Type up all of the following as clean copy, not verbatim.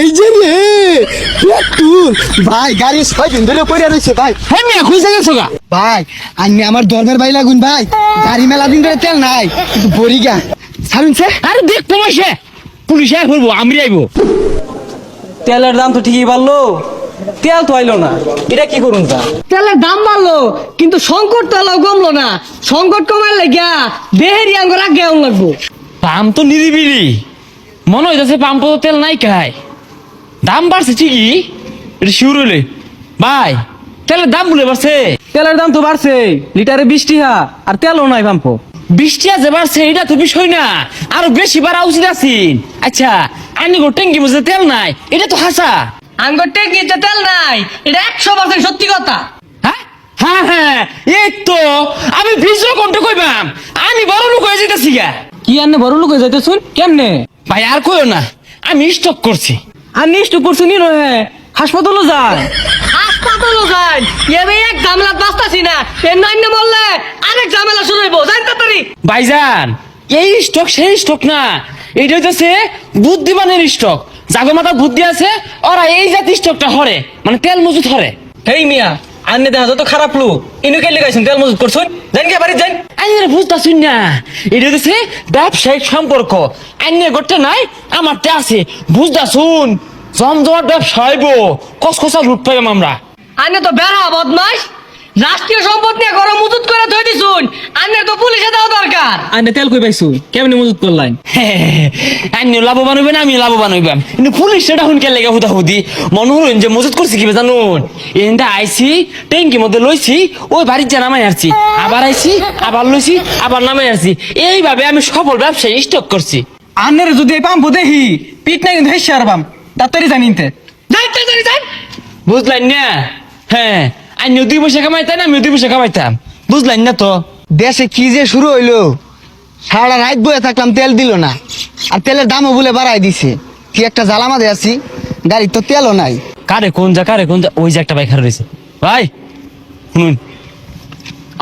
এই যে রে পেট্রোল ভাই গাড়ি 6 দিন ধরে পড়ে রয়েছে ভাই। হ্যাঁ মিয়া খুঁজে গেছো গা ভাই আইনি আমার ধর্মের ভাই লাগুন ভাই, গাড়ি মেলা দিন ধরে তেল নাই কিন্তু বড়ি গা ছাড়ুন সে। আরে দেখ তোমাশে পুলিশে করবো আমি আইবো। তেলের দাম তো ঠিকই বাড়লো, তেল তো আইলো না, এটা কি করুন তা? তেলের দাম বাড়লো কিন্তু সংকট তো আলো কমলো না। সংকট কমার লাগিয়া দেহেরি আঙ্গুর আগে লাগবো। পাম্প তো নিরিবিলি, মনে হইতেছে পাম্প তো তেল নাই খায়। দাম বাড়ছে ঠিকই, এটা শিউর হইলে ভাই তেলের দাম বলে বাড়ছে। তেলের দাম তো বাড়ছে, লিটারে 20 টাকা, আর তেলও নাই পাম্প। 20 টাকা যে বাড়ছে এটা তো বিষয় না, আরো বেশি বাড়া উচিত আছেন। আচ্ছা আইনি গো ট্যাঙ্কি বুঝে তেল নাই, এটা তো হাসা। আঙ্গুর টেকিতে তেল নাই, এটা 100% সত্যি কথা। হ্যাঁ হ্যাঁ হ্যাঁ এই তো আমি ভিজো কোনটা কইবাম, আমি বড় লোক হয়ে যেতেছি গা। কি আনে বড় লোক যাইতে শুন কেমনে? ভাই আর কইও না, আমি স্টক করছি। আর নিষ্ঠ করছো নি রয়ে হাসপাতালও যায়। হাসপাতালও যাই, এবে এক ঝামেলা বাঁচতাছি না, এর নাইনে বললে আরেক ঝামেলা শুরু হইব, জানতে পারি। ভাইজান এই স্টক সেই স্টক না, এটা হইতেছে বুদ্ধিমানের স্টক। জাগো মাথা বুদ্ধি আছে ওরা এই জাতীয় স্টকটা হরে, মানে তেল মজুত হরে। হেই মিয়া, আন্নে দেখা যত খারাপ লোক, ইনু কে লাগাইছেন তেল মজুত করছুন, জান কে বাড়ি যান। আইনের বুঝতেছুন না, এটা হইতেছে ব্যবসায়িক সম্পর্ক। আইনের গড়তে নাই আমারটা আছে, বুঝতেছুন। জমজমাট ব্যবসা হইব, কসকসা লুট পাইবাম আমরা। আনে তো বেড়া বদমাস, রাষ্ট্রীয় সম্পদ নিয়ে ঘরে মজুত করে থই দিছুন, আনে তো পুলিশে দেওয়া দরকার। আন্নে তেল কই পাইছু, কেমনে মজুত করলাইন? আইনি লাভবান হইবেন, আমি লাভবান হইবাম। কিন্তু পুলিশ সেটা হুনকে লেগে হুদা হুদি মনে হলেন যে মজুত করছি কি জানুন। এনটা আইছি ট্যাঙ্কির মধ্যে লইছি, ওই বাড়ির যা নামাই আসছি, আবার আইছি আবার লইছি আবার নামাই আসছি। এইভাবে আমি সফল ব্যবসায়ী স্টক করছি। আন্নের যদি এই পাম্প দেখি পিট না কিন্তু হেসে আর বাম তাড়াতাড়ি জানিনতে। বুঝলেন না? হ্যাঁ আইনি 2 পয়সা কামাইতেন, আমি 2 পয়সা কামাইতাম। বুঝলেন না তো? দেশে কি যে শুরু হইলো, সারা রাত বয়ে থাকলাম তেল দিল না, আর তেলের দামও বলে বাড়াই দিছে। কি একটা জ্বালা মাঝে আছি, গাড়ির তো তেলও নাই। কারে কোন যা ওই যে একটা বাইক হারা রয়েছে। ভাই শুনুন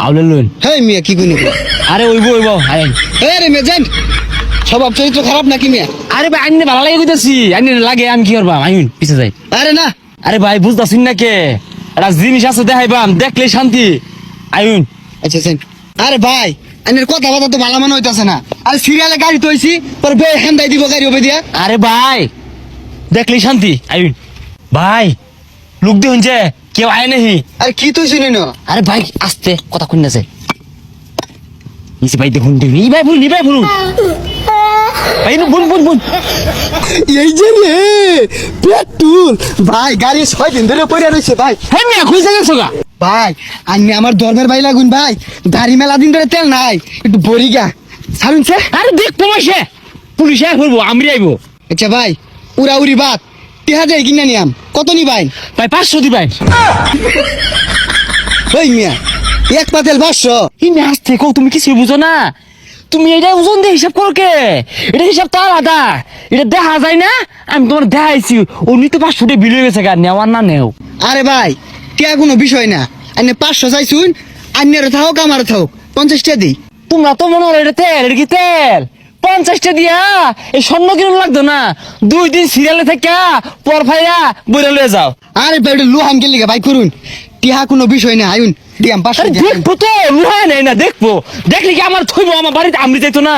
আউলে লইন। হেই মিয়া কি কইনি? আরে ওইব আরে রে মেয়ে যান, স্বভাব চরিত্র খারাপ নাকি মিয়া? আরে ভাই আইনে ভালো লাগে কইতাছি, আইনে লাগে আমি কি করবাম, আইন পিছে যাই। আরে না আরে ভাই বুঝতাছিন না কে, একটা জিনিস আছে দেখাইবাম, দেখলে শান্তি। আইন আচ্ছা যান। আরে ভাই আইনের কথা বার্তা তো ভালো মনে হইতাছে না। আরে সিরিয়ালে গাড়ি তো হইছি, পর বে হেন্দাই দিব গাড়ি হবে দিয়া। আরে ভাই দেখলে শান্তি। আইন ভাই লোক দেখুন যে কেউ আয় নাহি। আরে কি তুই শুনি না? আরে ভাই আস্তে কথা কই না যায়। ইসি ভাই দেখুন ই ভাই ভুল ভাই বুন এই যে রে পেট্রোল ভাই গাড়ি 6 দিন ধরে পড়ে রয়েছে ভাই। হ্যাঁ মিয়া খুঁজে গেছো গা ভাই আইনি আমার ধর্মের ভাই লাগুন ভাই, গাড়ি মেলা দিন ধরে তেল নাই একটু বড়ি গা ছাড়ুন সে। আরে দেখ তোমাশে পুলিশে করবো আমি আইবো। আচ্ছা ভাই উড়া উড়ি বাদ টিহা যায় কিনা নিয়াম কত নি ভাই? ভাই 500 দি ভাই। ওই মিয়া এক পাতেল 500? ইনি আসতে কও তুমি কিছু বুঝো না, তুমি এটা ওজন দিয়ে হিসাব করকে, এটা হিসাব তো আলাদা, এটা দেখা যায় না। আমি তোমার দেখাইছি উনি তো 500 টাকা বিল হয়ে গেছে গা, নেওয়ার না নেও। আরে ভাই টিয়া কোনো বিষয় না, আইনে 500 চাইছুন, আইনের থাকুক আমার থাকুক 50 টাকা দিই। তোমরা তো মনে হলো এটা তেল, এটা কি তেল? 50 টাকা দিয়া এই স্বর্ণ কিরম লাগতো না, 2 দিন সিরিয়ালে থেকে পর ভাইয়া বইরা লয়ে যাও। আরে ভাই ওটা লোহান গেলি ভাই করুন, টিহা কোনো বিষয় না, আইন দিয়াম 500 আরে দিয়া। দেখবো তো লুহায় নাই না, দেখবো দেখলে কি আমার থইবো আমার বাড়িতে আমি যাইতো না।